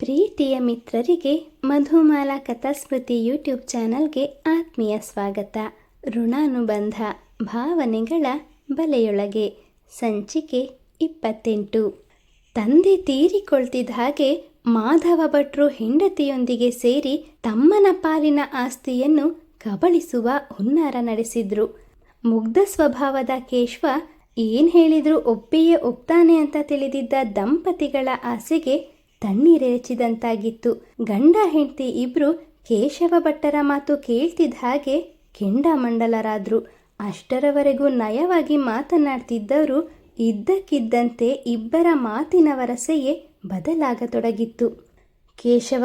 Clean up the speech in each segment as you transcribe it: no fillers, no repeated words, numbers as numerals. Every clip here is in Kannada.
ಪ್ರೀತಿಯ ಮಿತ್ರರಿಗೆ ಮಧುಮಾಲಾ ಕಥಾಸ್ಮೃತಿ ಯೂಟ್ಯೂಬ್ ಚಾನಲ್ಗೆ ಆತ್ಮೀಯ ಸ್ವಾಗತ. ಋಣಾನುಬಂಧ ಭಾವನೆಗಳ ಬಲೆಯೊಳಗೆ ಸಂಚಿಕೆ 28. ತಂದೆ ತೀರಿಕೊಳ್ತಿದ್ದ ಹಾಗೆ ಮಾಧವ ಭಟ್ರು ಹೆಂಡತಿಯೊಂದಿಗೆ ಸೇರಿ ತಮ್ಮನ ಪಾಲಿನ ಆಸ್ತಿಯನ್ನು ಕಬಳಿಸುವ ಹುನ್ನಾರ ನಡೆಸಿದ್ರು. ಮುಗ್ಧ ಸ್ವಭಾವದ ಕೇಶವ ಏನು ಹೇಳಿದ್ರು ಒಪ್ಪಿಯೇ ಒಪ್ತಾನೆ ಅಂತ ತಿಳಿದಿದ್ದ ದಂಪತಿಗಳ ಆಸೆಗೆ ತಣ್ಣೀರೆರಚಿದಂತಾಗಿತ್ತು. ಗಂಡ ಹೆಂಡತಿ ಇಬ್ರು ಕೇಶವ ಭಟ್ಟರ ಮಾತು ಕೇಳ್ತಿದ್ದ ಹಾಗೆ ಕೆಂಡಾಮಂಡಲರಾದ್ರು. ಅಷ್ಟರವರೆಗೂ ನಯವಾಗಿ ಮಾತನಾಡ್ತಿದ್ದವರು ಇದ್ದಕ್ಕಿದ್ದಂತೆ ಇಬ್ಬರ ಮಾತಿನ ವರಸೆಯೇ ಬದಲಾಗತೊಡಗಿತ್ತು. ಕೇಶವ,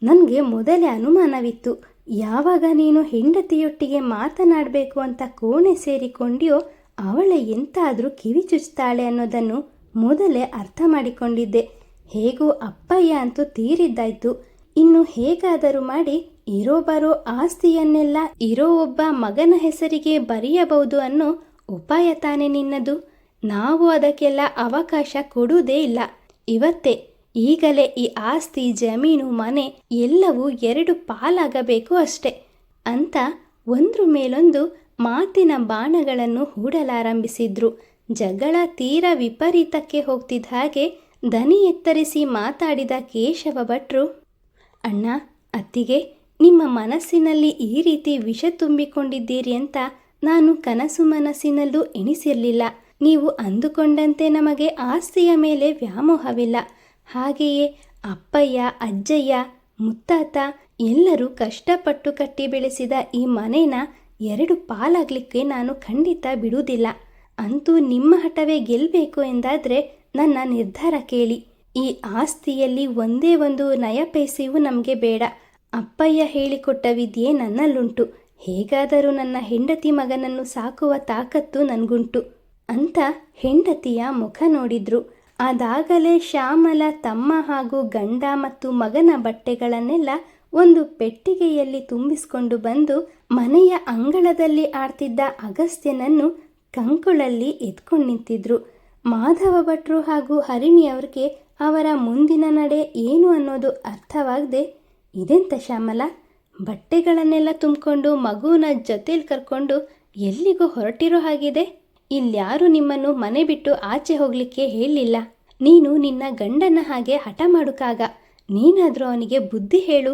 ನನಗೆ ಮೊದಲೇ ಅನುಮಾನವಿತ್ತು. ಯಾವಾಗ ನೀನು ಹೆಂಡತಿಯೊಟ್ಟಿಗೆ ಮಾತನಾಡಬೇಕು ಅಂತ ಕೋಣೆ ಸೇರಿಕೊಂಡ್ಯೋ ಅವಳ ಎಂತಾದರೂ ಕಿವಿ ಚುಚ್ತಾಳೆ ಅನ್ನೋದನ್ನು ಮೊದಲೇ ಅರ್ಥ ಮಾಡಿಕೊಂಡಿದ್ದೆ. ಹೇಗೂ ಅಪ್ಪಯ್ಯ ಅಂತೂ ತೀರಿದ್ದಾಯ್ತು. ಇನ್ನು ಹೇಗಾದರೂ ಮಾಡಿ ಇರೋ ಬರೋ ಆಸ್ತಿಯನ್ನೆಲ್ಲ ಇರೋ ಒಬ್ಬ ಮಗನ ಹೆಸರಿಗೆ ಬರೆಯಬಹುದು ಅನ್ನೋ ಉಪಾಯ ತಾನೇ ನಿನ್ನದು. ನಾವು ಅದಕ್ಕೆಲ್ಲ ಅವಕಾಶ ಕೊಡುವುದೇ ಇಲ್ಲ. ಇವತ್ತೇ ಈಗಲೇ ಈ ಆಸ್ತಿ, ಜಮೀನು, ಮನೆ ಎಲ್ಲವೂ 2 ಪಾಲಾಗಬೇಕು ಅಷ್ಟೆ ಅಂತ ಒಂದ್ರ ಮೇಲೊಂದು ಮಾತಿನ ಬಾಣಗಳನ್ನು ಹೂಡಲಾರಂಭಿಸಿದ್ರು. ಜಗಳ ತೀರಾ ವಿಪರೀತಕ್ಕೆ ಹೋಗ್ತಿದ್ದ ಹಾಗೆ ದನಿ ಎತ್ತರಿಸಿ ಮಾತಾಡಿದ ಕೇಶವ ಭಟ್ರು, ಅಣ್ಣ, ಅತ್ತಿಗೆ, ನಿಮ್ಮ ಮನಸ್ಸಿನಲ್ಲಿ ಈ ರೀತಿ ವಿಷ ತುಂಬಿಕೊಂಡಿದ್ದೀರಿ ಅಂತ ನಾನು ಕನಸು ಮನಸ್ಸಿನಲ್ಲೂ ಎಣಿಸಿರಲಿಲ್ಲ. ನೀವು ಅಂದುಕೊಂಡಂತೆ ನಮಗೆ ಆಸ್ತಿಯ ಮೇಲೆ ವ್ಯಾಮೋಹವಿಲ್ಲ. ಹಾಗೆಯೇ ಅಪ್ಪಯ್ಯ, ಅಜ್ಜಯ್ಯ, ಮುತ್ತಾತ ಎಲ್ಲರೂ ಕಷ್ಟಪಟ್ಟು ಕಟ್ಟಿ ಬೆಳೆಸಿದ ಈ ಮನೇನ 2 ಪಾಲಾಗಲಿಕ್ಕೆ ನಾನು ಖಂಡಿತ ಬಿಡುವುದಿಲ್ಲ. ಅಂತೂ ನಿಮ್ಮ ಹಠವೇ ಗೆಲ್ಲಬೇಕು ಎಂದಾದರೆ ನನ್ನ ನಿರ್ಧಾರ ಕೇಳಿ. ಈ ಆಸ್ತಿಯಲ್ಲಿ ಒಂದೇ ಒಂದು ನಯಪೈಸೆಯೂ ನಮಗೆ ಬೇಡ. ಅಪ್ಪಯ್ಯ ಹೇಳಿಕೊಟ್ಟ ವಿದ್ಯೆ ನನ್ನಲ್ಲುಂಟು. ಹೇಗಾದರೂ ನನ್ನ ಹೆಂಡತಿ ಮಗನನ್ನು ಸಾಕುವ ತಾಕತ್ತು ನನಗುಂಟು ಅಂತ ಹೆಂಡತಿಯ ಮುಖ ನೋಡಿದ್ರು. ಅದಾಗಲೇ ಶ್ಯಾಮಲ ತಮ್ಮ ಹಾಗೂ ಗಂಡ ಮತ್ತು ಮಗನ ಬಟ್ಟೆಗಳನ್ನೆಲ್ಲ ಒಂದು ಪೆಟ್ಟಿಗೆಯಲ್ಲಿ ತುಂಬಿಸಿಕೊಂಡು ಬಂದು ಮನೆಯ ಅಂಗಳದಲ್ಲಿ ಆಡ್ತಿದ್ದ ಅಗಸ್ತ್ಯನನ್ನು ಕಂಕುಳಲ್ಲಿ ಎತ್ಕೊಂಡು ನಿಂತಿದ್ರು. ಮಾಧವ ಭಟ್ರು ಹಾಗೂ ಹರಿಣಿಯವ್ರಿಗೆ ಅವರ ಮುಂದಿನ ನಡೆ ಏನು ಅನ್ನೋದು ಅರ್ಥವಾಗದೆ, ಇದೆಂತ ಶ್ಯಾಮಲ, ಬಟ್ಟೆಗಳನ್ನೆಲ್ಲ ತುಂಬಿಕೊಂಡು ಮಗುನ ಜೊತೆಲಿ ಕರ್ಕೊಂಡು ಎಲ್ಲಿಗೂ ಹೊರಟಿರೋ ಹಾಗಿದೆ. ಇಲ್ಯಾರೂ ನಿಮ್ಮನ್ನು ಮನೆ ಬಿಟ್ಟು ಆಚೆ ಹೋಗಲಿಕ್ಕೆ ಹೇಳಿಲ್ಲ. ನೀನು ನಿನ್ನ ಗಂಡನ ಹಾಗೆ ಹಠ ಮಾಡೋಕ್ಕಾಗ. ನೀನಾದರೂ ಅವನಿಗೆ ಬುದ್ಧಿ ಹೇಳು.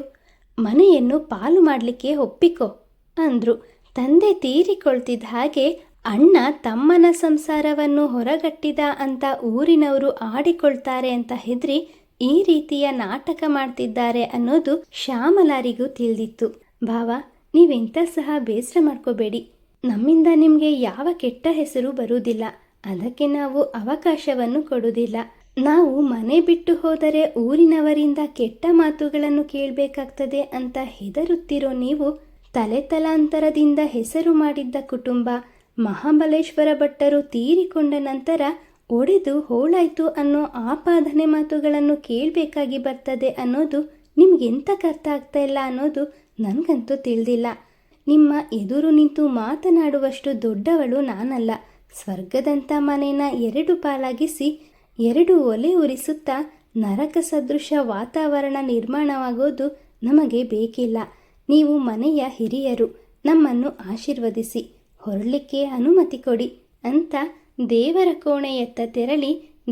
ಮನೆಯನ್ನು ಪಾಲು ಮಾಡಲಿಕ್ಕೆ ಒಪ್ಪಿಕೋ ಅಂದರು. ತಂದೆ ತೀರಿಕೊಳ್ತಿದ್ದ ಹಾಗೆ ಅಣ್ಣ ತಮ್ಮನ ಸಂಸಾರವನ್ನು ಹೊರಗಟ್ಟಿದ ಅಂತ ಊರಿನವರು ಆಡಿಕೊಳ್ತಾರೆ ಅಂತ ಹೆದರಿ ಈ ರೀತಿಯ ನಾಟಕ ಮಾಡ್ತಿದ್ದಾರೆ ಅನ್ನೋದು ಶ್ಯಾಮಲಾರಿಗೂ ತಿಳಿದಿತ್ತು. ಭಾವ, ನೀವೆಂತ ಸಹ ಬೇಸರ ಮಾಡ್ಕೋಬೇಡಿ. ನಮ್ಮಿಂದ ನಿಮಗೆ ಯಾವ ಕೆಟ್ಟ ಹೆಸರು ಬರುವುದಿಲ್ಲ. ಅದಕ್ಕೆ ನಾವು ಅವಕಾಶವನ್ನು ಕೊಡುವುದಿಲ್ಲ. ನಾವು ಮನೆ ಬಿಟ್ಟು ಹೋದರೆ ಊರಿನವರಿಂದ ಕೆಟ್ಟ ಮಾತುಗಳನ್ನು ಕೇಳಬೇಕಾಗ್ತದೆ ಅಂತ ಹೆದರುತ್ತಿರೋ ನೀವು ತಲೆತಲಾಂತರದಿಂದ ಹೆಸರು ಮಾಡಿದ್ದ ಕುಟುಂಬ ಮಹಾಬಲೇಶ್ವರ ಭಟ್ಟರು ತೀರಿಕೊಂಡ ನಂತರ ಒಡೆದು ಹೋಳಾಯ್ತು ಅನ್ನೋ ಆಪಾದನೆ ಮಾತುಗಳನ್ನು ಕೇಳಬೇಕಾಗಿ ಬರ್ತದೆ ಅನ್ನೋದು ನಿಮ್ಗೆಂತಕ್ಕೆ ಅರ್ಥ ಆಗ್ತಾ ಇಲ್ಲ ಅನ್ನೋದು ನನಗಂತೂ ತಿಳಿದಿಲ್ಲ. ನಿಮ್ಮ ಎದುರು ನಿಂತು ಮಾತನಾಡುವಷ್ಟು ದೊಡ್ಡವಳು ನಾನಲ್ಲ. ಸ್ವರ್ಗದಂಥ ಮನೇನ 2 ಪಾಲಾಗಿಸಿ 2 ಒಲೆ ಉರಿಸುತ್ತಾ ನರಕ ಸದೃಶ ವಾತಾವರಣ ನಿರ್ಮಾಣವಾಗೋದು ನಮಗೆ ಬೇಕಿಲ್ಲ. ನೀವು ಮನೆಯ ಹಿರಿಯರು, ನಮ್ಮನ್ನು ಆಶೀರ್ವದಿಸಿ ಹೊರಲಿಕ್ಕೆ ಅನುಮತಿ ಕೊಡಿ ಅಂತ ದೇವರ ಕೋಣೆಯತ್ತ ತೆರಳಿ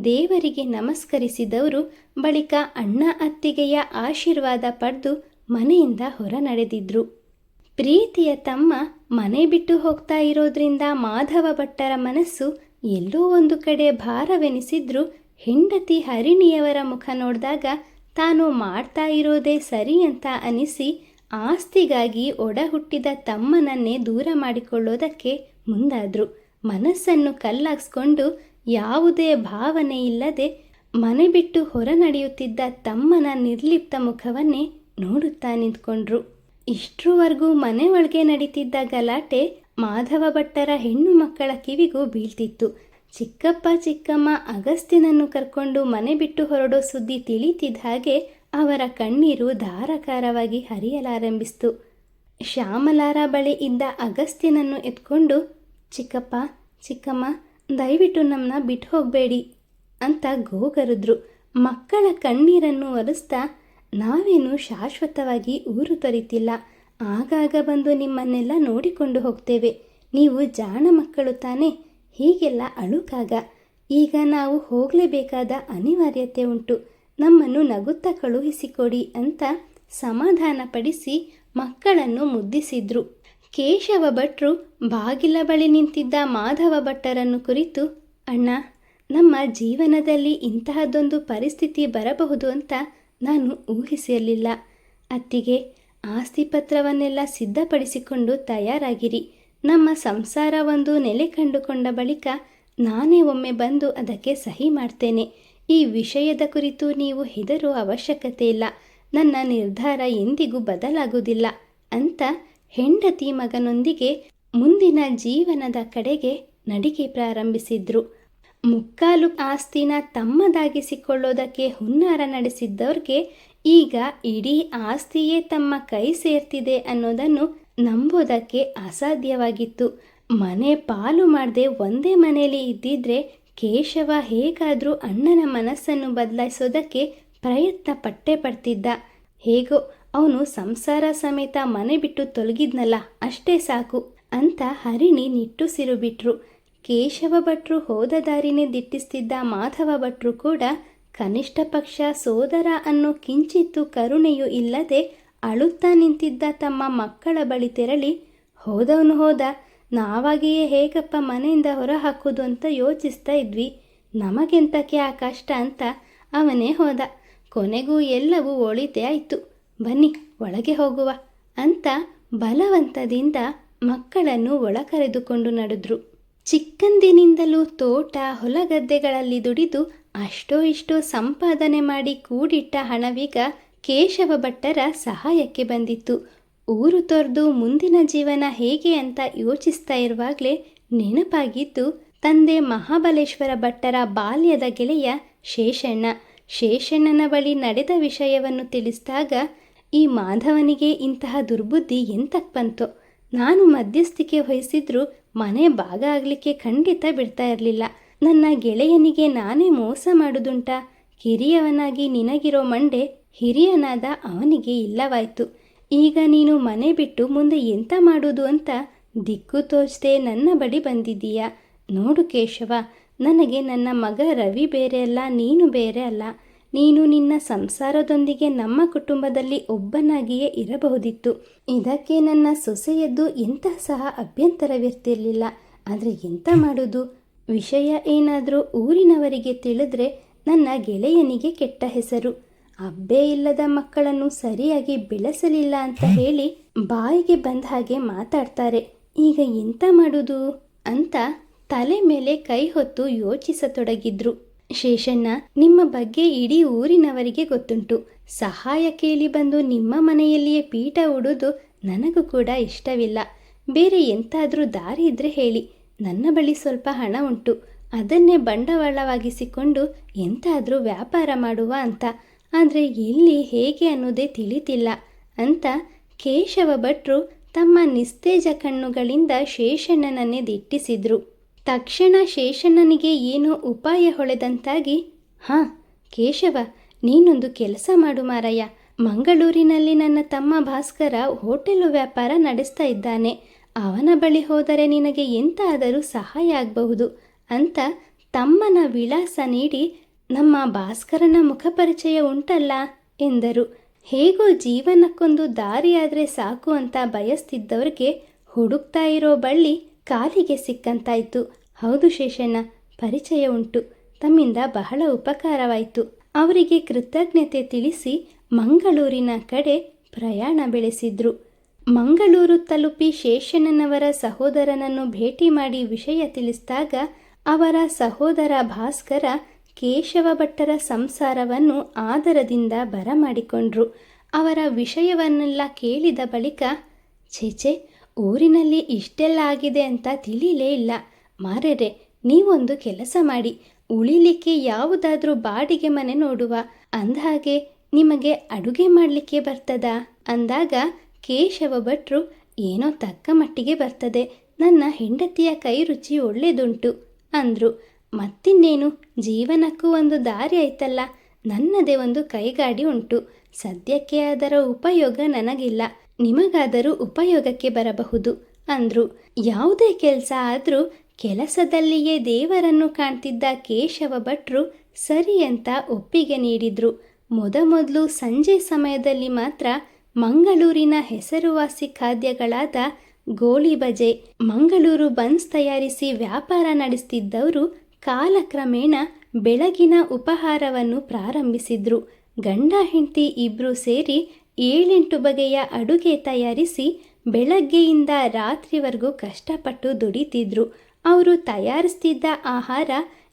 ದೇವರಿಗೆ ನಮಸ್ಕರಿಸಿದವರು ಬಳಿಕ ಅಣ್ಣ ಅತ್ತಿಗೆಯ ಆಶೀರ್ವಾದ ಪಡೆದು ಮನೆಯಿಂದ ಹೊರ ನಡೆದಿದ್ರು. ಪ್ರೀತಿಯ ತಮ್ಮ ಮನೆ ಬಿಟ್ಟು ಹೋಗ್ತಾ ಇರೋದ್ರಿಂದ ಮಾಧವ ಭಟ್ಟರ ಮನಸ್ಸು ಎಲ್ಲೋ ಒಂದು ಕಡೆ ಭಾರವೆನಿಸಿದ್ರು ಹೆಂಡತಿ ಹರಿಣಿಯವರ ಮುಖ ನೋಡಿದಾಗ ತಾನು ಮಾಡ್ತಾ ಇರೋದೇ ಸರಿ ಅಂತ ಅನಿಸಿ ಆಸ್ತಿಗಾಗಿ ಒಡ ಹುಟ್ಟಿದ ತಮ್ಮನನ್ನೇ ದೂರ ಮಾಡಿಕೊಳ್ಳೋದಕ್ಕೆ ಮುಂದಾದ್ರು. ಮನಸ್ಸನ್ನು ಕಲ್ಲಾಗಿಸ್ಕೊಂಡು ಯಾವುದೇ ಭಾವನೆ ಇಲ್ಲದೆ ಮನೆ ಬಿಟ್ಟು ಹೊರ ನಡೆಯುತ್ತಿದ್ದ ತಮ್ಮನ ನಿರ್ಲಿಪ್ತ ಮುಖವನ್ನೇ ನೋಡುತ್ತಾ ನಿಂತ್ಕೊಂಡ್ರು. ಇಷ್ಟರವರೆಗೂ ಮನೆ ಒಳಗೆ ನಡೀತಿದ್ದ ಗಲಾಟೆ ಮಾಧವ ಭಟ್ಟರ ಹೆಣ್ಣು ಮಕ್ಕಳ ಕಿವಿಗೂ ಬೀಳ್ತಿತ್ತು. ಚಿಕ್ಕಪ್ಪ ಚಿಕ್ಕಮ್ಮ ಅಗಸ್ತ್ಯನನ್ನು ಕರ್ಕೊಂಡು ಮನೆ ಬಿಟ್ಟು ಹೊರಡೋ ಸುದ್ದಿ ತಿಳಿತಿದ್ದ ಹಾಗೆ ಅವರ ಕಣ್ಣೀರು ಧಾರಾಕಾರವಾಗಿ ಹರಿಯಲಾರಂಭಿಸಿತು. ಶ್ಯಾಮಲಾರ ಬಳಿ ಇದ್ದ ಅಗಸ್ತ್ಯನನ್ನು ಎತ್ಕೊಂಡು, ಚಿಕ್ಕಪ್ಪ ಚಿಕ್ಕಮ್ಮ, ದಯವಿಟ್ಟು ನಮ್ಮನ್ನ ಬಿಟ್ಟು ಹೋಗಬೇಡಿ ಅಂತ ಗೋಗರಿದ್ರು. ಮಕ್ಕಳ ಕಣ್ಣೀರನ್ನು ಒರೆಸ್ತಾ, ನಾವೇನು ಶಾಶ್ವತವಾಗಿ ಊರು ತೊರೆತಿಲ್ಲ. ಆಗಾಗ ಬಂದು ನಿಮ್ಮನ್ನೆಲ್ಲ ನೋಡಿಕೊಂಡು ಹೋಗ್ತೇವೆ. ನೀವು ಜಾಣ ಮಕ್ಕಳು ತಾನೇ, ಹೀಗೆಲ್ಲ ಅಳುಕಾಗ. ಈಗ ನಾವು ಹೋಗಲೇಬೇಕಾದ ಅನಿವಾರ್ಯತೆ ಉಂಟು. ನಮ್ಮನ್ನು ನಗುತ್ತಾ ಕಳುಹಿಸಿಕೊಡಿ ಅಂತ ಸಮಾಧಾನಪಡಿಸಿ ಮಕ್ಕಳನ್ನು ಮುದ್ದಿಸಿದ್ರು. ಕೇಶವ ಭಟ್ರು ಬಾಗಿಲ ಬಳಿ ನಿಂತಿದ್ದ ಮಾಧವ ಭಟ್ಟರನ್ನು ಕುರಿತು, ಅಣ್ಣ, ನಮ್ಮ ಜೀವನದಲ್ಲಿ ಇಂತಹದ್ದೊಂದು ಪರಿಸ್ಥಿತಿ ಬರಬಹುದು ಅಂತ ನಾನು ಊಹಿಸಿರಲಿಲ್ಲ. ಅತ್ತಿಗೆ, ಆಸ್ತಿ ಪತ್ರವನ್ನೆಲ್ಲ ಸಿದ್ಧಪಡಿಸಿಕೊಂಡು ತಯಾರಾಗಿರಿ. ನಮ್ಮ ಸಂಸಾರ ಒಂದು ನೆಲೆ ಕಂಡುಕೊಂಡ ಬಳಿಕ ನಾನೇ ಒಮ್ಮೆ ಬಂದು ಅದಕ್ಕೆ ಸಹಿ ಮಾಡ್ತೇನೆ. ಈ ವಿಷಯದ ಕುರಿತು ನೀವು ಹೆದರುವ ಅವಶ್ಯಕತೆ ಇಲ್ಲ. ನನ್ನ ನಿರ್ಧಾರ ಎಂದಿಗೂ ಬದಲಾಗುವುದಿಲ್ಲ ಅಂತ ಹೆಂಡತಿ ಮಗನೊಂದಿಗೆ ಮುಂದಿನ ಜೀವನದ ಕಡೆಗೆ ನಡಿಗೆ ಪ್ರಾರಂಭಿಸಿದ್ರು. ಮುಕ್ಕಾಲು ಆಸ್ತಿನ ತಮ್ಮದಾಗಿಸಿಕೊಳ್ಳೋದಕ್ಕೆ ಹುನ್ನಾರ ನಡೆಸಿದ್ದವ್ರಿಗೆ ಈಗ ಇಡೀ ಆಸ್ತಿಯೇ ತಮ್ಮ ಕೈ ಸೇರ್ತಿದೆ ಅನ್ನೋದನ್ನು ನಂಬೋದಕ್ಕೆ ಅಸಾಧ್ಯವಾಗಿತ್ತು. ಮನೆ ಪಾಲು ಮಾಡದೆ ಒಂದೇ ಮನೆಯಲ್ಲಿ ಇದ್ದಿದ್ರೆ ಕೇಶವ ಹೇಗಾದರೂ ಅಣ್ಣನ ಮನಸ್ಸನ್ನು ಬದಲಾಯಿಸೋದಕ್ಕೆ ಪ್ರಯತ್ನ ಪಟ್ಟೇ ಪಡ್ತಿದ್ದ. ಹೇಗೋ ಅವನು ಸಂಸಾರ ಸಮೇತ ಮನೆ ಬಿಟ್ಟು ತೊಲಗಿದ್ನಲ್ಲ, ಅಷ್ಟೇ ಸಾಕು ಅಂತ ಹರಿಣಿ ನಿಟ್ಟುಸಿರು ಬಿಟ್ರು. ಕೇಶವ ಭಟ್ರು ಹೋದ ದಾರಿನೇ ದಿಟ್ಟಿಸ್ತಿದ್ದ ಮಾಧವ ಭಟ್ರು ಕೂಡ ಕನಿಷ್ಠ ಪಕ್ಷ ಸೋದರ ಅನ್ನೋ ಕಿಂಚಿತ್ತು ಕರುಣೆಯೂ ಇಲ್ಲದೆ ಅಳುತ್ತಾ ನಿಂತಿದ್ದ ತಮ್ಮ ಮಕ್ಕಳ ಬಳಿ ತೆರಳಿ, ಹೋದವನು ಹೋದ, ನಾವಾಗಿಯೇ ಹೇಗಪ್ಪ ಮನೆಯಿಂದ ಹೊರ ಹಾಕೋದು ಅಂತ ಯೋಚಿಸ್ತಾ ಇದ್ವಿ. ನಮಗೆಂತಕ್ಕೆ ಆ ಕಷ್ಟ ಅಂತ ಅವನೇ ಹೋದ. ಕೊನೆಗೂ ಎಲ್ಲವೂ ಒಳಿತೇ ಆಯಿತು. ಬನ್ನಿ ಒಳಗೆ ಹೋಗುವ ಅಂತ ಬಲವಂತದಿಂದ ಮಕ್ಕಳನ್ನು ಒಳ ಕರೆದುಕೊಂಡು ನಡೆದ್ರು. ಚಿಕ್ಕಂದಿನಿಂದಲೂ ತೋಟ ಹೊಲಗದ್ದೆಗಳಲ್ಲಿ ದುಡಿದು ಅಷ್ಟೋ ಇಷ್ಟೋ ಸಂಪಾದನೆ ಮಾಡಿ ಕೂಡಿಟ್ಟ ಹಣವೀಗ ಕೇಶವ ಭಟ್ಟರ ಸಹಾಯಕ್ಕೆ ಬಂದಿತ್ತು. ಊರು ತೊರೆದು ಮುಂದಿನ ಜೀವನ ಹೇಗೆ ಅಂತ ಯೋಚಿಸ್ತಾ ಇರುವಾಗಲೇ ನೆನಪಾಗಿದ್ದು ತಂದೆ ಮಹಾಬಲೇಶ್ವರ ಭಟ್ಟರ ಬಾಲ್ಯದ ಗೆಳೆಯ ಶೇಷಣ್ಣ. ಶೇಷಣ್ಣನ ಬಳಿ ನಡೆದ ವಿಷಯವನ್ನು ತಿಳಿಸಿದಾಗ, ಈ ಮಾಧವನಿಗೆ ಇಂತಹ ದುರ್ಬುದ್ಧಿ ಎಂತಕ್ಕೆ ಬಂತೋ, ನಾನು ಮಧ್ಯಸ್ಥಿಕೆ ವಹಿಸಿದ್ರೂ ಮನೆ ಭಾಗ ಆಗಲಿಕ್ಕೆ ಖಂಡಿತ ಬಿಡ್ತಾ ಇರಲಿಲ್ಲ. ನನ್ನ ಗೆಳೆಯನಿಗೆ ನಾನೇ ಮೋಸ ಮಾಡುದುಂಟಾ? ಕಿರಿಯವನಾಗಿ ನಿನಗಿರೋ ಮಂಡೆ ಹಿರಿಯನಾದ ಅವನಿಗೆ ಇಲ್ಲವಾಯಿತು. ಈಗ ನೀನು ಮನೆ ಬಿಟ್ಟು ಮುಂದೆ ಎಂತ ಮಾಡೋದು ಅಂತ ದಿಕ್ಕು ತೋಚದೆ ನನ್ನ ಬಳಿ ಬಂದಿದ್ದೀಯಾ. ನೋಡು ಕೇಶವ, ನನಗೆ ನನ್ನ ಮಗ ರವಿ ಬೇರೆ ಅಲ್ಲ, ನೀನು ಬೇರೆ ಅಲ್ಲ. ನೀನು ನಿನ್ನ ಸಂಸಾರದೊಂದಿಗೆ ನಮ್ಮ ಕುಟುಂಬದಲ್ಲಿ ಒಬ್ಬನಾಗಿಯೇ ಇರಬಹುದಿತ್ತು. ಇದಕ್ಕೆ ನನ್ನ ಸೊಸೆಯದ್ದು ಎಂಥ ಸಹ ಅಭ್ಯಂತರವಿರ್ತಿರಲಿಲ್ಲ. ಆದರೆ ಎಂತ ಮಾಡೋದು? ವಿಷಯ ಏನಾದರೂ ಊರಿನವರಿಗೆ ತಿಳಿದ್ರೆ ನನ್ನ ಗೆಳೆಯನಿಗೆ ಕೆಟ್ಟ ಹೆಸರು. ಅಬ್ಬೆ ಇಲ್ಲದ ಮಕ್ಕಳನ್ನು ಸರಿಯಾಗಿ ಬೆಳೆಸಲಿಲ್ಲ ಅಂತ ಹೇಳಿ ಬಾಯಿಗೆ ಬಂದ ಹಾಗೆ ಮಾತಾಡ್ತಾರೆ. ಈಗ ಎಂತ ಮಾಡೋದು ಅಂತ ತಲೆ ಮೇಲೆ ಕೈ ಹೊತ್ತು ಯೋಚಿಸತೊಡಗಿದ್ರು. ಶೇಷಣ್ಣ, ನಿಮ್ಮ ಬಗ್ಗೆ ಇಡೀ ಊರಿನವರಿಗೆ ಗೊತ್ತುಂಟು. ಸಹಾಯ ಕೇಳಿ ಬಂದು ನಿಮ್ಮ ಮನೆಯಲ್ಲಿಯೇ ಪೀಠ ಉಡುವುದು ನನಗೂ ಕೂಡ ಇಷ್ಟವಿಲ್ಲ. ಬೇರೆ ಎಂತಾದರೂ ದಾರಿ ಇದ್ರೆ ಹೇಳಿ. ನನ್ನ ಬಳಿ ಸ್ವಲ್ಪ ಹಣ ಉಂಟು, ಅದನ್ನೇ ಬಂಡವಾಳವಾಗಿಸಿಕೊಂಡು ಎಂತಾದರೂ ವ್ಯಾಪಾರ ಮಾಡುವ ಅಂತ. ಆದರೆ ಎಲ್ಲಿ ಹೇಗೆ ಅನ್ನೋದೇ ತಿಳಿತಿಲ್ಲ ಅಂತ ಕೇಶವ ಭಟ್ರು ತಮ್ಮ ನಿಸ್ತೇಜ ಕಣ್ಣುಗಳಿಂದ ಶೇಷಣ್ಣನನ್ನೇ ದಿಟ್ಟಿಸಿದ್ರು. ತಕ್ಷಣ ಶೇಷಣ್ಣನಿಗೆ ಏನೋ ಉಪಾಯ ಹೊಳೆದಂತಾಗಿ, ಹಾಂ ಕೇಶವ, ನೀನೊಂದು ಕೆಲಸ ಮಾಡು ಮಾರಯ್ಯ. ಮಂಗಳೂರಿನಲ್ಲಿ ನನ್ನ ತಮ್ಮ ಭಾಸ್ಕರ ಹೋಟೆಲು ವ್ಯಾಪಾರ ನಡೆಸ್ತಾ ಇದ್ದಾನೆ. ಅವನ ಬಳಿ ಹೋದರೆ ನಿನಗೆ ಎಂತಾದರೂ ಸಹಾಯ ಆಗಬಹುದು ಅಂತ ತಮ್ಮನ ವಿಳಾಸ ನೀಡಿ, ನಮ್ಮ ಭಾಸ್ಕರನ ಮುಖಪರಿಚಯ ಉಂಟಲ್ಲ ಎಂದರು. ಹೇಗೋ ಜೀವನಕ್ಕೊಂದು ದಾರಿಯಾದರೆ ಸಾಕು ಅಂತ ಬಯಸ್ತಿದ್ದವ್ರಿಗೆ ಹುಡುಕ್ತಾ ಇರೋ ಬಳ್ಳಿ ಕಾಲಿಗೆ ಸಿಕ್ಕಂತಾಯಿತು. ಹೌದು ಶೇಷಣ್ಣ, ಪರಿಚಯ ಉಂಟು. ತಮ್ಮಿಂದ ಬಹಳ ಉಪಕಾರವಾಯಿತು. ಅವರಿಗೆ ಕೃತಜ್ಞತೆ ತಿಳಿಸಿ ಮಂಗಳೂರಿನ ಕಡೆ ಪ್ರಯಾಣ ಬೆಳೆಸಿದ್ರು. ಮಂಗಳೂರು ತಲುಪಿ ಶೇಷಣ್ಣನವರ ಸಹೋದರನನ್ನು ಭೇಟಿ ಮಾಡಿ ವಿಷಯ ತಿಳಿಸಿದಾಗ ಅವರ ಸಹೋದರ ಭಾಸ್ಕರ ಕೇಶವ ಭಟ್ಟರ ಸಂಸಾರವನ್ನು ಆದರದಿಂದ ಬರಮಾಡಿಕೊಂಡ್ರು. ಅವರ ವಿಷಯವನ್ನೆಲ್ಲ ಕೇಳಿದ ಬಳಿಕ, ಛೇಚೆ, ಊರಿನಲ್ಲಿ ಇಷ್ಟೆಲ್ಲ ಆಗಿದೆ ಅಂತ ತಿಳಿಲೇ ಇಲ್ಲ ಮಾರೇರೆ. ನೀವೊಂದು ಕೆಲಸ ಮಾಡಿ, ಉಳಿಲಿಕ್ಕೆ ಯಾವುದಾದ್ರೂ ಬಾಡಿಗೆ ಮನೆ ನೋಡುವ. ಅಂದಹಾಗೆ ನಿಮಗೆ ಅಡುಗೆ ಮಾಡಲಿಕ್ಕೆ ಬರ್ತದಾ ಅಂದಾಗ ಕೇಶವ ಭಟ್ರು, ಏನೋ ತಕ್ಕ ಮಟ್ಟಿಗೆ ಬರ್ತದೆ, ನನ್ನ ಹೆಂಡತಿಯ ಕೈ ರುಚಿ ಒಳ್ಳೆದುಂಟು ಅಂದರು. ಮತ್ತಿನ್ನೇನು, ಜೀವನಕ್ಕೂ ಒಂದು ದಾರಿ ಆಯ್ತಲ್ಲ. ನನ್ನದೇ ಒಂದು ಕೈಗಾಡಿ ಉಂಟು. ಸದ್ಯಕ್ಕೆ ಅದರ ಉಪಯೋಗ ನನಗಿಲ್ಲ. ನಿಮಗಾದರೂ ಉಪಯೋಗಕ್ಕೆ ಬರಬಹುದು ಅಂದ್ರು. ಯಾವುದೇ ಕೆಲಸ ಆದರೂ ಕೆಲಸದಲ್ಲಿಯೇ ದೇವರನ್ನು ಕಾಣ್ತಿದ್ದ ಕೇಶವ ಭಟ್ರು ಸರಿ ಅಂತ ಒಪ್ಪಿಗೆ ನೀಡಿದ್ರು. ಮೊದಮೊದಲು ಸಂಜೆ ಸಮಯದಲ್ಲಿ ಮಾತ್ರ ಮಂಗಳೂರಿನ ಹೆಸರುವಾಸಿ ಖಾದ್ಯಗಳಾದ ಗೋಳಿ ಬಜೆ, ಮಂಗಳೂರು ಬನ್ಸ್ ತಯಾರಿಸಿ ವ್ಯಾಪಾರ ನಡೆಸ್ತಿದ್ದವರು ಕಾಲಕ್ರಮೇಣ ಬೆಳಗಿನ ಉಪಹಾರವನ್ನು ಪ್ರಾರಂಭಿಸಿದ್ರು. ಗಂಡ ಹೆಂಡತಿ ಇಬ್ಬರು ಸೇರಿ 7-8 ಬಗೆಯ ಅಡುಗೆ ತಯಾರಿಸಿ ಬೆಳಗ್ಗೆಯಿಂದ ರಾತ್ರಿವರೆಗೂ ಕಷ್ಟಪಟ್ಟು ದುಡಿತಿದ್ರು. ಅವರು ತಯಾರಿಸ್ತಿದ್ದ ಆಹಾರ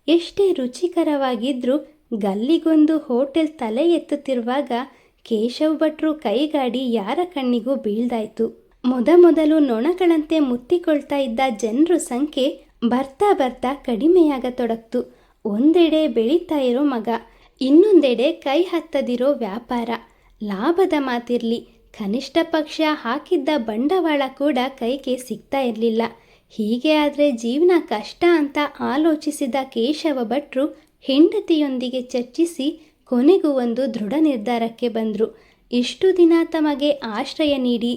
ಎಷ್ಟೇ ರುಚಿಕರವಾಗಿದ್ರೂ ಗಲ್ಲಿಗೊಂದು ಹೋಟೆಲ್ ತಲೆ ಎತ್ತುತ್ತಿರುವಾಗ ಕೇಶವ್ ಭಟ್ರು ಕೈಗಾಡಿ ಯಾರ ಕಣ್ಣಿಗೂ ಬೀಳ್ದಾಯ್ತು. ಮೊದಮೊದಲು ನೊಣಗಳಂತೆ ಮುತ್ತಿಕೊಳ್ತಾ ಇದ್ದ ಜನರ ಸಂಖ್ಯೆ ಬರ್ತಾ ಬರ್ತಾ ಕಡಿಮೆಯಾಗತೊಡಗ್ತು. ಒಂದೆಡೆ ಬೆಳೀತಾ ಇರೋ ಮಗ, ಇನ್ನೊಂದೆಡೆ ಕೈ ಹತ್ತದಿರೋ ವ್ಯಾಪಾರ. ಲಾಭದ ಮಾತಿರಲಿ, ಕನಿಷ್ಠ ಪಕ್ಷ ಹಾಕಿದ್ದ ಬಂಡವಾಳ ಕೂಡ ಕೈಗೆ ಸಿಗ್ತಾ ಇರಲಿಲ್ಲ. ಹೀಗೆ ಆದರೆ ಜೀವನ ಕಷ್ಟ ಅಂತ ಆಲೋಚಿಸಿದ ಕೇಶವ ಭಟ್ರು ಹೆಂಡತಿಯೊಂದಿಗೆ ಚರ್ಚಿಸಿ ಕೊನೆಗೂ ಒಂದು ದೃಢ ನಿರ್ಧಾರಕ್ಕೆ ಬಂದರು. ಇಷ್ಟು ದಿನ ತಮಗೆ ಆಶ್ರಯ ನೀಡಿ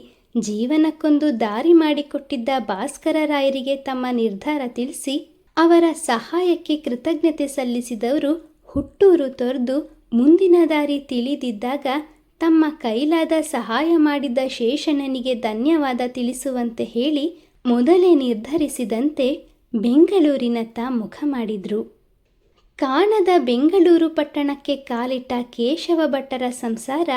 ಜೀವನಕ್ಕೊಂದು ದಾರಿ ಮಾಡಿಕೊಟ್ಟಿದ್ದ ಭಾಸ್ಕರ ರಾಯರಿಗೆ ತಮ್ಮ ನಿರ್ಧಾರ ತಿಳಿಸಿ ಅವರ ಸಹಾಯಕ್ಕೆ ಕೃತಜ್ಞತೆ ಸಲ್ಲಿಸಿದವರು ಹುಟ್ಟೂರು ತೊರೆದು ಮುಂದಿನ ದಾರಿ ತಿಳಿದಿದ್ದಾಗ ತಮ್ಮ ಕೈಲಾದ ಸಹಾಯ ಮಾಡಿದ್ದ ಶೇಷಣ್ಣನಿಗೆ ಧನ್ಯವಾದ ತಿಳಿಸುವಂತೆ ಹೇಳಿ ಮೊದಲೇ ನಿರ್ಧರಿಸಿದಂತೆ ಬೆಂಗಳೂರಿನತ್ತ ಮುಖ ಮಾಡಿದ್ರು. ಕಾಣದ ಬೆಂಗಳೂರು ಪಟ್ಟಣಕ್ಕೆ ಕಾಲಿಟ್ಟ ಕೇಶವ ಭಟ್ಟರ ಸಂಸಾರ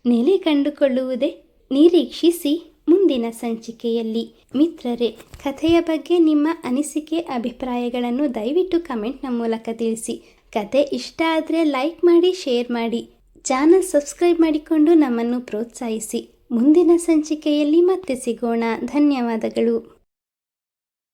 ನೆಲೆ ಕಂಡುಕೊಳ್ಳುವುದೇ? ನಿರೀಕ್ಷಿಸಿ ಮುಂದಿನ ಸಂಚಿಕೆಯಲ್ಲಿ. ಮಿತ್ರರೇ, ಕಥೆಯ ಬಗ್ಗೆ ನಿಮ್ಮ ಅನಿಸಿಕೆ ಅಭಿಪ್ರಾಯಗಳನ್ನು ದಯವಿಟ್ಟು ಕಮೆಂಟ್ನ ಮೂಲಕ ತಿಳಿಸಿ. ಕತೆ ಇಷ್ಟ ಆದರೆ ಲೈಕ್ ಮಾಡಿ, ಶೇರ್ ಮಾಡಿ, ಚಾನಲ್ ಸಬ್ಸ್ಕ್ರೈಬ್ ಮಾಡಿಕೊಂಡು ನಮ್ಮನ್ನು ಪ್ರೋತ್ಸಾಹಿಸಿ. ಮುಂದಿನ ಸಂಚಿಕೆಯಲ್ಲಿ ಮತ್ತೆ ಸಿಗೋಣ. ಧನ್ಯವಾದಗಳು.